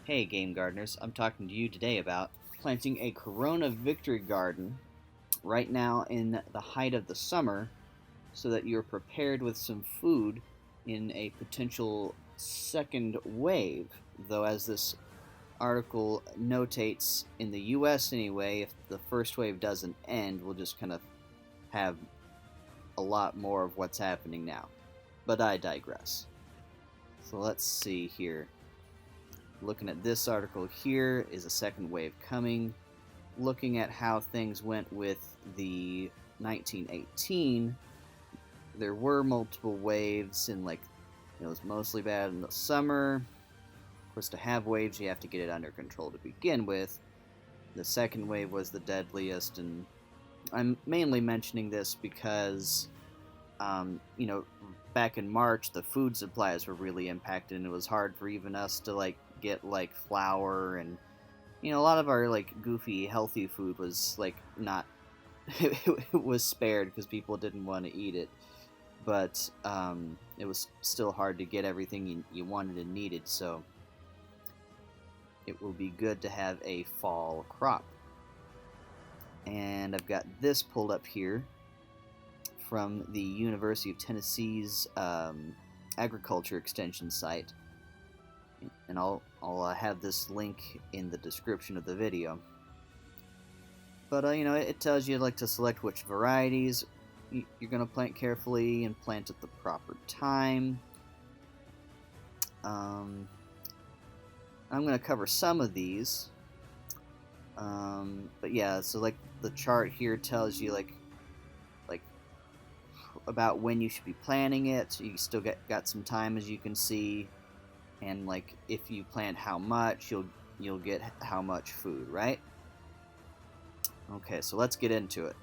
Hey game gardeners, I'm talking to you today about planting a Corona Victory garden right now in the height of the summer so that you're prepared with some food in a potential second wave. Though, as this article notates, in the US anyway, if the first wave doesn't end, we'll just kind of have a lot more of what's happening now. But I digress. So let's see here. Looking at this article here, is a second wave coming? Looking at how things went with the 1918, there were multiple waves, and it was mostly bad in the summer. Of course, to have waves, you have to get it under control to begin with. The second wave was the deadliest, and I'm mainly mentioning this because, back in March, the food supplies were really impacted, and it was hard for even us to get flour, and a lot of our goofy healthy food was not it was spared because people didn't want to eat it, but it was still hard to get everything you wanted and needed, so it will be good to have a fall crop. And I've got this pulled up here from the University of Tennessee's agriculture extension site, and I'll have this link in the description of the video. But it tells you to select which varieties you're going to plant carefully and plant at the proper time. I'm going to cover some of these, but yeah. So the chart here tells you about when you should be planting it. So you still got some time, as you can see. And if you plant how much, you'll get how much food, right? Okay, so let's get into it.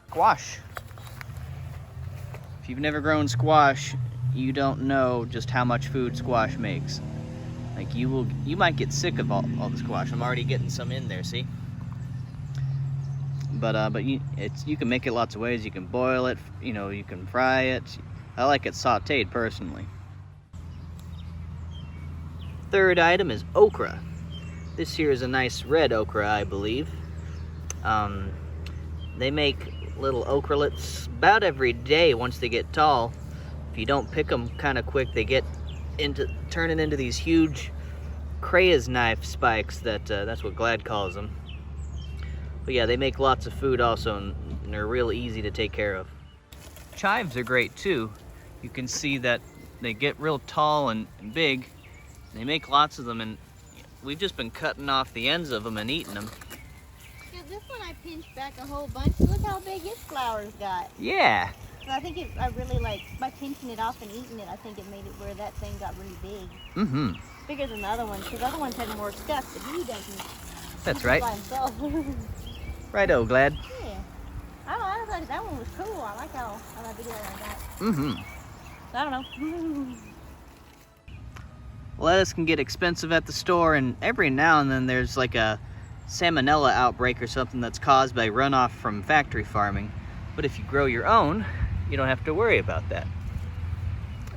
Squash. If you've never grown squash, you don't know just how much food squash makes. You might get sick of all the squash. I'm already getting some in there, see? But you can make it lots of ways. You can boil it, you can fry it. I like it sauteed personally. Third item is okra. This here is a nice red okra, I believe. They make little okralets about every day once they get tall. If you don't pick them kind of quick, they get turning into these huge Craya's knife spikes. That's what Glad calls them. But yeah, they make lots of food also, and they're real easy to take care of. Chives are great too. You can see that they get real tall and big. They make lots of them, and we've just been cutting off the ends of them and eating them. Yeah, this one I pinched back a whole bunch. Look how big its flowers got. Yeah. So I think I really by pinching it off and eating it, I think it made it where that thing got really big. Mm-hmm. Bigger than the other ones, because the other ones had more stuff, but he doesn't. That's right. By himself. Righto, Glad. Yeah. I thought that one was cool. I like how that video like that. Mm-hmm. I don't know. Lettuce can get expensive at the store, and every now and then there's a salmonella outbreak or something that's caused by runoff from factory farming. But if you grow your own, you don't have to worry about that.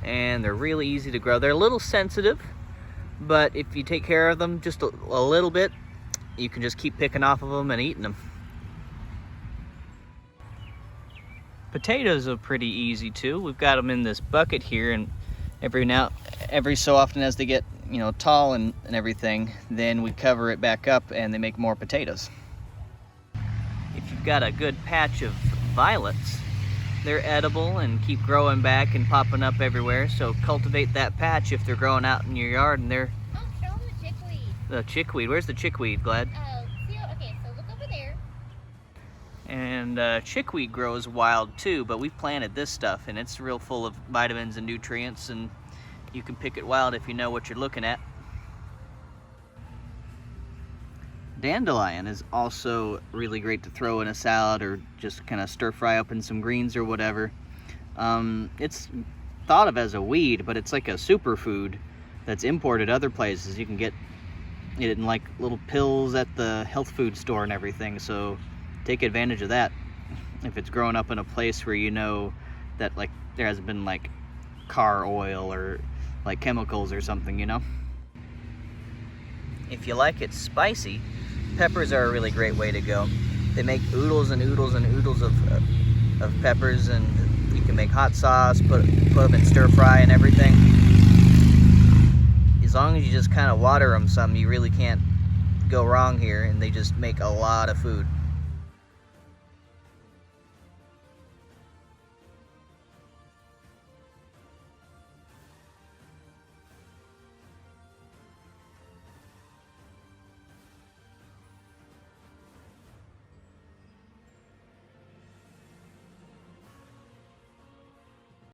And they're really easy to grow. They're a little sensitive, but if you take care of them just a little bit, you can just keep picking off of them and eating them. Potatoes are pretty easy too. We've got them in this bucket here, and every so often as they get tall and everything, then we cover it back up and they make more potatoes. If you've got a good patch of violets, they're edible and keep growing back and popping up everywhere, so cultivate that patch if they're growing out in your yard. And they're Show them the chickweed. the chickweed. Where's the chickweed, Glad? Okay, so look over there. And chickweed grows wild too, but we've planted this stuff, and it's real full of vitamins and nutrients, and you can pick it wild if you know what you're looking at. Dandelion is also really great to throw in a salad or just kind of stir fry up in some greens or whatever. It's thought of as a weed, but it's like a superfood that's imported other places. You can get it in little pills at the health food store and everything, so take advantage of that if it's growing up in a place where that there hasn't been car oil or like chemicals or something, you know? If you like it spicy, peppers are a really great way to go. They make oodles and oodles and oodles of peppers, and you can make hot sauce, put them in stir fry and everything. As long as you just kind of water them some, you really can't go wrong here, and they just make a lot of food.